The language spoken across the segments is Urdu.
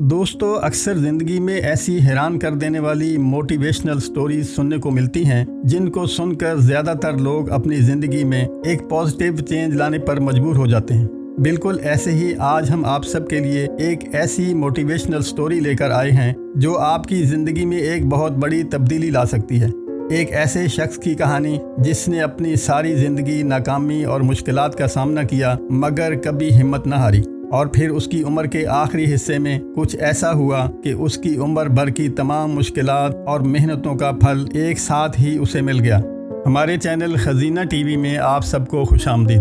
دوستو اکثر زندگی میں ایسی حیران کر دینے والی موٹیویشنل سٹوریز سننے کو ملتی ہیں جن کو سن کر زیادہ تر لوگ اپنی زندگی میں ایک پازیٹیو چینج لانے پر مجبور ہو جاتے ہیں۔ بالکل ایسے ہی آج ہم آپ سب کے لیے ایک ایسی موٹیویشنل سٹوری لے کر آئے ہیں جو آپ کی زندگی میں ایک بہت بڑی تبدیلی لا سکتی ہے۔ ایک ایسے شخص کی کہانی جس نے اپنی ساری زندگی ناکامی اور مشکلات کا سامنا کیا مگر کبھی ہمت نہ ہاری، اور پھر اس کی عمر کے آخری حصے میں کچھ ایسا ہوا کہ اس کی عمر بھر کی تمام مشکلات اور محنتوں کا پھل ایک ساتھ ہی اسے مل گیا۔ ہمارے چینل خزینہ ٹی وی میں آپ سب کو خوش آمدید۔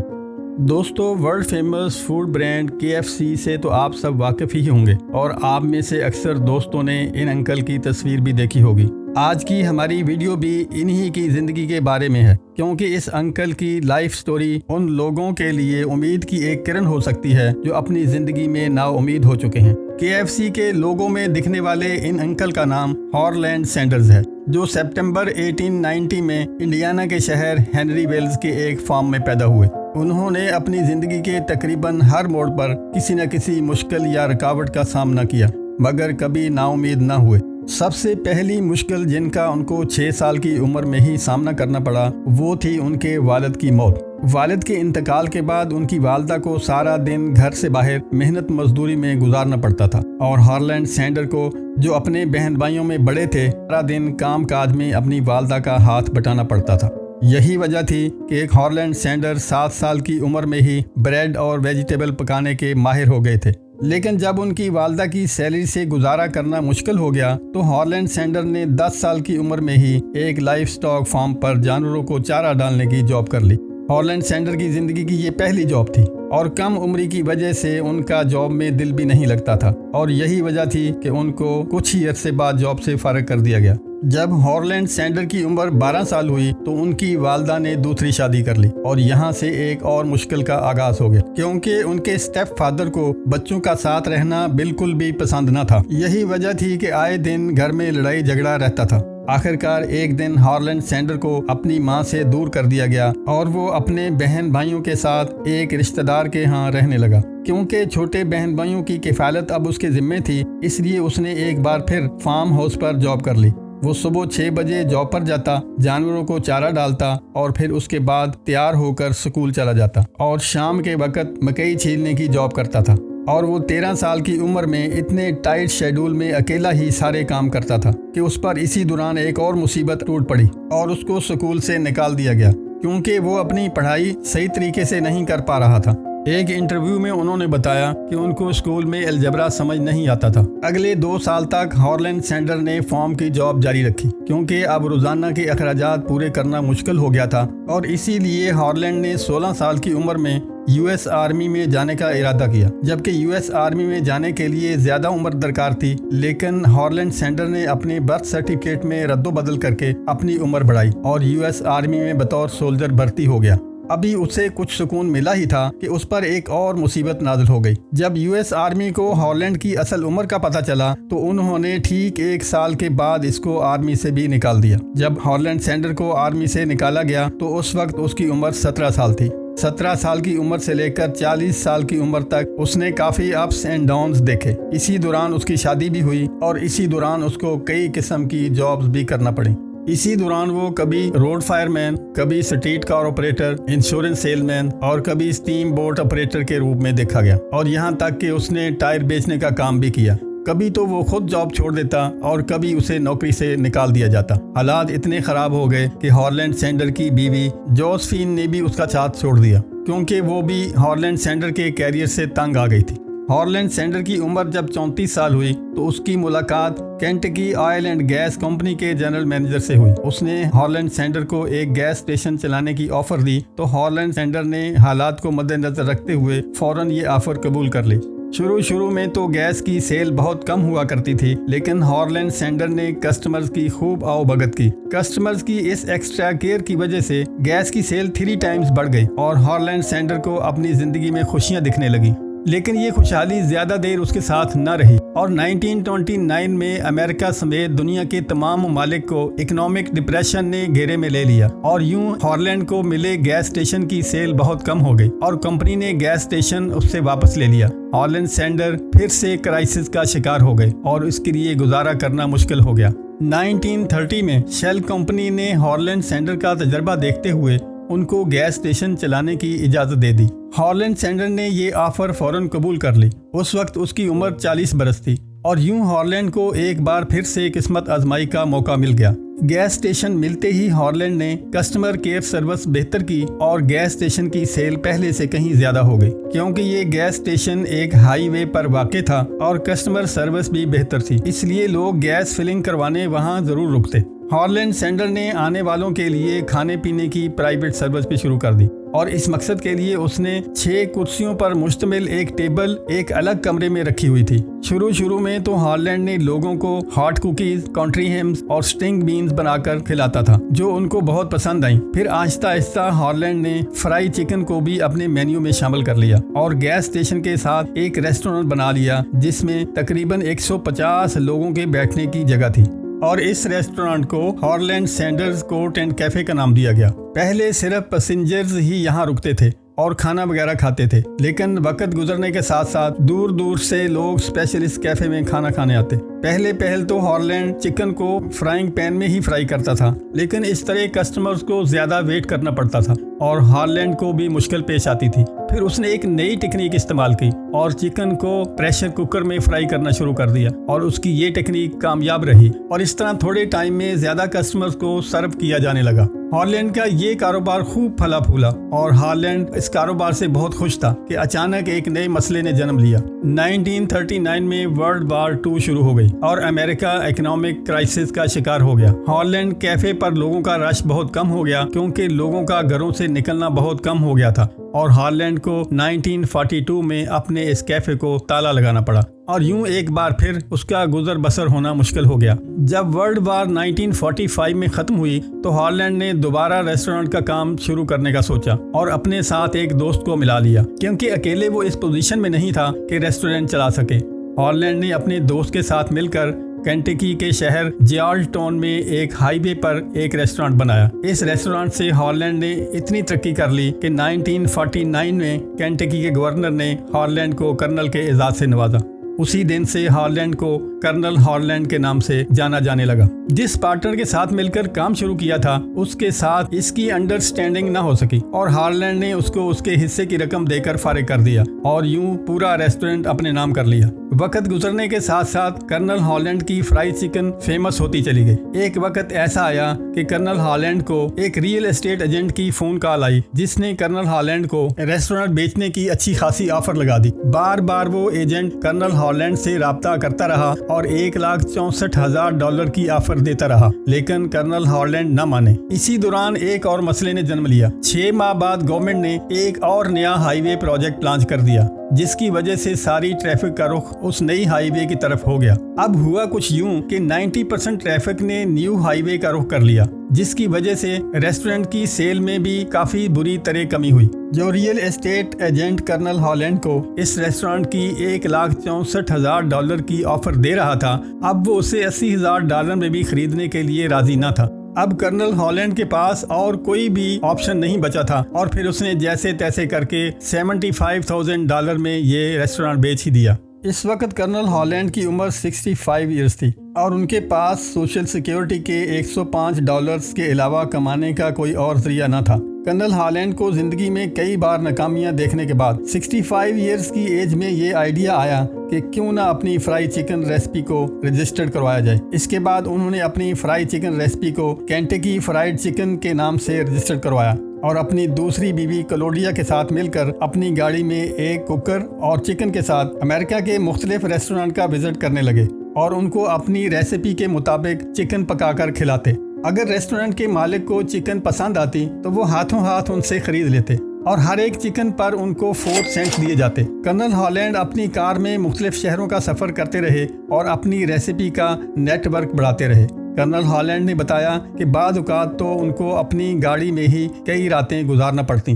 دوستو world famous food brand KFC سے تو آپ سب واقف ہی ہوں گے، اور آپ میں سے اکثر دوستوں نے ان انکل کی تصویر بھی دیکھی ہوگی۔ آج کی ہماری ویڈیو بھی انہی کی زندگی کے بارے میں ہے، کیونکہ اس انکل کی لائف سٹوری ان لوگوں کے لیے امید کی ایک کرن ہو سکتی ہے جو اپنی زندگی میں نا امید ہو چکے ہیں۔ KFC کے لوگوں میں دکھنے والے ان انکل کا نام ہارلینڈ سینڈرز ہے، جو سپٹمبر 1890 میں انڈیانا کے شہر ہنری ویلز کے ایک فارم میں پیدا ہوئے۔ انہوں نے اپنی زندگی کے تقریباً ہر موڑ پر کسی نہ کسی مشکل یا رکاوٹ کا سامنا کیا، مگر کبھی نا امید نہ ہوئے۔ سب سے پہلی مشکل جن کا ان کو 6 سال کی عمر میں ہی سامنا کرنا پڑا وہ تھی ان کے والد کی موت۔ والد کے انتقال کے بعد ان کی والدہ کو سارا دن گھر سے باہر محنت مزدوری میں گزارنا پڑتا تھا، اور ہارلینڈ سینڈر کو جو اپنے بہن بھائیوں میں بڑے تھے سارا دن کام کاج میں اپنی والدہ کا ہاتھ بٹانا پڑتا تھا۔ یہی وجہ تھی کہ ایک ہارلینڈ سینڈر 7 سال کی عمر میں ہی بریڈ اور ویجیٹیبل پکانے کے ماہر ہو گئے تھے۔ لیکن جب ان کی والدہ کی سیلری سے گزارا کرنا مشکل ہو گیا تو ہارلینڈ سینڈر نے 10 سال کی عمر میں ہی ایک لائف سٹاک فارم پر جانوروں کو چارہ ڈالنے کی جاب کر لی۔ ہارلینڈ سینڈر کی زندگی کی یہ پہلی جاب تھی، اور کم عمری کی وجہ سے ان کا جاب میں دل بھی نہیں لگتا تھا، اور یہی وجہ تھی کہ ان کو کچھ ہی عرصے بعد جاب سے فارغ کر دیا گیا۔ جب ہارلینڈ سینڈر کی عمر 12 سال ہوئی تو ان کی والدہ نے دوسری شادی کر لی، اور یہاں سے ایک اور مشکل کا آغاز ہو گیا، کیونکہ ان کے اسٹیپ فادر کو بچوں کا ساتھ رہنا بالکل بھی پسند نہ تھا۔ یہی وجہ تھی کہ آئے دن گھر میں لڑائی جھگڑا رہتا تھا۔ آخرکار ایک دن ہارلینڈ سینڈر کو اپنی ماں سے دور کر دیا گیا، اور وہ اپنے بہن بھائیوں کے ساتھ ایک رشتہ دار کے ہاں رہنے لگا۔ کیونکہ چھوٹے بہن بھائیوں کی کفالت اب اس کے ذمے تھی، اس لیے اس نے ایک بار پھر فارم ہاؤس پر جاب کر لی۔ وہ صبح 6 بجے جاب پر جاتا، جانوروں کو چارہ ڈالتا، اور پھر اس کے بعد تیار ہو کر سکول چلا جاتا، اور شام کے وقت مکئی چھیلنے کی جاب کرتا تھا۔ اور وہ 13 سال کی عمر میں اتنے ٹائٹ شیڈول میں اکیلا ہی سارے کام کرتا تھا کہ اس پر اسی دوران ایک اور مصیبت ٹوٹ پڑی، اور اس کو سکول سے نکال دیا گیا، کیونکہ وہ اپنی پڑھائی صحیح طریقے سے نہیں کر پا رہا تھا۔ ایک انٹرویو میں انہوں نے بتایا کہ ان کو اسکول میں الجبرا سمجھ نہیں آتا تھا۔ اگلے 2 سال تک ہارلینڈ سینڈر نے فارم کی جاب جاری رکھی، کیونکہ اب روزانہ کے اخراجات پورے کرنا مشکل ہو گیا تھا، اور اسی لیے ہارلینڈ نے 16 سال کی عمر میں US آرمی میں جانے کا ارادہ کیا، جبکہ US آرمی میں جانے کے لیے زیادہ عمر درکار تھی، لیکن ہارلینڈ سینڈر نے اپنے برتھ سرٹیفکیٹ میں رد و بدل کر کے اپنی عمر بڑھائی اور US آرمی میں بطور سولجر بھرتی ہو گیا۔ ابھی اسے کچھ سکون ملا ہی تھا کہ اس پر ایک اور مصیبت نازل ہو گئی۔ جب US آرمی کو ہارلینڈ کی اصل عمر کا پتہ چلا تو انہوں نے ٹھیک 1 سال کے بعد اس کو آرمی سے بھی نکال دیا۔ جب ہارلینڈ سینڈر کو آرمی سے نکالا گیا تو اس وقت اس کی عمر 17 سال تھی۔ 17 سال کی عمر سے لے کر 40 سال کی عمر تک اس نے کافی اپس اینڈ ڈاؤنز دیکھے۔ اسی دوران اس کی شادی بھی ہوئی، اور اسی دوران اس کو کئی قسم کی جابز بھی کرنا پڑی۔ اسی دوران وہ کبھی روڈ فائر مین، کبھی اسٹریٹ کار آپریٹر، انشورنس سیل مین، اور کبھی اسٹیم بوٹ آپریٹر کے روپ میں دیکھا گیا، اور یہاں تک کہ اس نے ٹائر بیچنے کا کام بھی کیا۔ کبھی تو وہ خود جاب چھوڑ دیتا اور کبھی اسے نوکری سے نکال دیا جاتا۔ حالات اتنے خراب ہو گئے کہ ہارلینڈ سینڈر کی بیوی جوزفین نے بھی اس کا ساتھ چھوڑ دیا، کیونکہ وہ بھی ہارلینڈ سینڈر کے کیریئر سے تنگ آ گئی تھی۔ ہارلینڈ سینڈر کی عمر جب 34 سال ہوئی تو اس کی ملاقات Kentucky oil and gas company کے جنرل مینیجر سے ہوئی۔ اس نے ہارلینڈ سینڈر کو ایک گیس اسٹیشن چلانے کی آفر دی تو ہارلینڈ سینڈر نے حالات کو مد نظر رکھتے ہوئے فوراً یہ آفر قبول کر لی۔ شروع میں تو گیس کی سیل بہت کم ہوا کرتی تھی، لیکن ہارلینڈ سینڈر نے کسٹمرز کی خوب آؤ بھگت کی۔ کسٹمرز کی اس ایکسٹرا کیئر کی وجہ سے گیس کی سیل 3 ٹائمز بڑھ گئی، اور ہارلینڈ سینڈر کو اپنی زندگی میں خوشیاں دکھنے لگیں۔ لیکن یہ خوشحالی زیادہ دیر اس کے ساتھ نہ رہی اور 1929 میں امریکہ سمیت دنیا کے تمام ممالک کو اکنامک ڈپریشن نے گھیرے میں لے لیا اور یوں ہارلینڈ کو ملے گیس اسٹیشن کی سیل بہت کم ہو گئی اور کمپنی نے گیس اسٹیشن اس سے واپس لے لیا۔ ہارلینڈ سینڈر پھر سے کرائسس کا شکار ہو گئے اور اس کے لیے گزارا کرنا مشکل ہو گیا۔ 1930 میں شیل کمپنی نے ہارلینڈ سینڈر کا تجربہ دیکھتے ہوئے ان کو گیس اسٹیشن چلانے کی اجازت دے دی۔ ہارلینڈ سینڈر نے یہ آفر فوراً قبول کر لی۔ اس وقت اس کی عمر 40 برس تھی اور یوں ہارلینڈ کو ایک بار پھر سے قسمت آزمائی کا موقع مل گیا۔ گیس اسٹیشن ملتے ہی ہارلینڈ نے کسٹمر کیئر سروس بہتر کی اور گیس اسٹیشن کی سیل پہلے سے کہیں زیادہ ہو گئی کیونکہ یہ گیس اسٹیشن ایک ہائی وے پر واقع تھا اور کسٹمر سروس بھی بہتر تھی، اس لیے لوگ گیس فلنگ کروانے وہاں ضرور رکتے۔ ہارلینڈ سینڈر نے آنے والوں کے لیے کھانے پینے کی پرائیویٹ سروس بھی شروع کر دی اور اس مقصد کے لیے اس نے 6 کرسیوں پر مشتمل ایک ٹیبل ایک الگ کمرے میں رکھی ہوئی تھی۔ شروع میں تو ہارلینڈ نے لوگوں کو ہاٹ کوکیز، کنٹری ہیمز اور سٹنگ بینز بنا کر کھلاتا تھا جو ان کو بہت پسند آئیں۔ پھر آہستہ آہستہ ہارلینڈ نے فرائی چکن کو بھی اپنے مینیو میں شامل کر لیا اور گیس اسٹیشن کے ساتھ ایک ریسٹورینٹ بنا لیا جس میں تقریباً 150 لوگوں کے بیٹھنے کی جگہ تھی اور اس ریسٹورانٹ کو ہارلینڈ سینڈرز کورٹ اینڈ کیفے کا نام دیا گیا۔ پہلے صرف پیسنجرز ہی یہاں رکتے تھے اور کھانا وغیرہ کھاتے تھے، لیکن وقت گزرنے کے ساتھ ساتھ دور دور سے لوگ اسپیشل اس کیفے میں کھانا کھانے آتے۔ پہل تو ہارلینڈ چکن کو فرائنگ پین میں ہی فرائی کرتا تھا، لیکن اس طرح کسٹمرز کو زیادہ ویٹ کرنا پڑتا تھا اور ہارلینڈ کو بھی مشکل پیش آتی تھی۔ پھر اس نے ایک نئی ٹیکنیک استعمال کی اور چکن کو پریشر کوکر میں فرائی کرنا شروع کر دیا اور اس کی یہ ٹیکنیک کامیاب رہی اور اس طرح تھوڑے ٹائم میں زیادہ کسٹمرز کو سرو کیا جانے لگا۔ ہارلینڈ کا یہ کاروبار خوب پھلا پھولا اور ہارلینڈ اس کاروبار سے بہت خوش تھا کہ اچانک ایک نئے مسئلے نے جنم لیا۔ 1939 میں ورلڈ وار 2 شروع ہو گئی اور امریکہ اکنامک کرائسس کا شکار ہو گیا۔ ہارلینڈ کیفے پر لوگوں کا رش بہت کم ہو گیا کیونکہ لوگوں کا گھروں سے نکلنا بہت کم ہو گیا تھا اور ہارلینڈ کو 1942 میں اپنے اس کیفے کو تالا لگانا پڑا اور یوں ایک بار پھر اس کا گزر بسر ہونا مشکل ہو گیا۔ جب ورلڈ وار 1945 میں ختم ہوئی تو ہارلینڈ نے دوبارہ ریسٹورانٹ کا کام شروع کرنے کا سوچا اور اپنے ساتھ ایک دوست کو ملا لیا کیونکہ اکیلے وہ اس پوزیشن میں نہیں تھا کہ ریسٹورینٹ چلا سکے۔ ہارلینڈ نے اپنے دوست کے ساتھ مل کر کینٹکی کے شہر جیارج ٹاؤن میں ایک ہائی وے پر ایک ریسٹورانٹ بنایا۔ اس ریسٹورانٹ سے ہارلینڈ نے اتنی ترقی کر لی کہ 1949 میں کینٹکی کے گورنر نے ہارلینڈ کو کرنل کے اعزاز سے نوازا۔ اسی دن سے ہارلینڈ کو کرنل ہارلینڈ کے نام سے جانا جانے لگا۔ جس پارٹنر کے ساتھ مل کر کام شروع کیا تھا اس کے ساتھ اس کی انڈرسٹینڈنگ نہ ہو سکی اور ہارلینڈ نے اس کو اس کے حصے کی رقم دے کر فارغ کر دیا اور یوں پورا ریسٹورینٹ اپنے نام کر لیا۔ وقت گزرنے کے ساتھ ساتھ کرنل ہارلینڈ کی فرائی چکن فیمس ہوتی چلی گئی۔ ایک وقت ایسا آیا کہ کرنل ہارلینڈ کو ایک ریئل اسٹیٹ ایجنٹ کی فون کال آئی جس نے کرنل ہارلینڈ کو ریسٹورینٹ بیچنے کی اچھی خاصی آفر لگا دی۔ بار بار وہ ایجنٹ کرنل ہارلینڈ سے رابطہ کرتا رہا اور $1,64,000 کی آفر دیتا رہا، لیکن کرنل ہارلینڈ نہ مانے۔ اسی دوران ایک اور مسئلے نے جنم لیا۔ 6 ماہ بعد گورنمنٹ نے ایک اور نیا ہائی وے پروجیکٹ لانچ کر دیا جس کی وجہ سے ساری ٹریفک کا رخ اس نئی ہائی وے کی طرف ہو گیا۔ اب ہوا کچھ یوں کہ 90% ٹریفک نے نیو ہائی وے کا رخ کر لیا جس کی وجہ سے ریسٹورینٹ کی سیل میں بھی کافی بری طرح کمی ہوئی۔ جو ریئل اسٹیٹ ایجنٹ کرنل ہارلینڈ کو اس ریسٹورینٹ کی $1,64,000 کی آفر دے رہا تھا، اب وہ اسے $80,000 میں بھی خریدنے کے لیے راضی نہ تھا۔ اب کرنل ہارلینڈ کے پاس اور کوئی بھی آپشن نہیں بچا تھا اور پھر اس نے جیسے تیسے کر کے $75,000 میں یہ ریسٹورانٹ بیچ ہی دیا۔ اس وقت کرنل ہارلینڈ کی عمر 65 ایئرز تھی اور ان کے پاس سوشل سیکیورٹی کے $105 کے علاوہ کمانے کا کوئی اور ذریعہ نہ تھا۔ کرنل ہارلینڈ کو زندگی میں کئی بار ناکامیاں دیکھنے کے بعد 65 ایئرز کی ایج میں یہ آئیڈیا آیا کہ کیوں نہ اپنی فرائی چکن ریسپی کو رجسٹرڈ کروایا جائے۔ اس کے بعد انہوں نے اپنی فرائی چکن ریسپی کو کینٹکی فرائیڈ چکن کے نام سے رجسٹرڈ کروایا اور اپنی دوسری بیوی کلوڈیا کے ساتھ مل کر اپنی گاڑی میں ایک کوکر اور چکن کے ساتھ امریکہ کے مختلف ریسٹورانٹ کا وزٹ کرنے لگے اور ان کو اپنی ریسپی کے مطابق چکن پکا کر کھلاتے۔ اگر ریسٹورانٹ کے مالک کو چکن پسند آتی تو وہ ہاتھوں ہاتھ ان سے خرید لیتے اور ہر ایک چکن پر ان کو 4 سینٹ دیے جاتے۔ کرنل ہارلینڈ اپنی کار میں مختلف شہروں کا سفر کرتے رہے اور اپنی ریسپی کا نیٹ ورک بڑھاتے رہے۔ کرنل ہارلینڈ نے بتایا کہ بعض اوقات تو ان کو اپنی گاڑی میں ہی کئی راتیں گزارنا پڑتی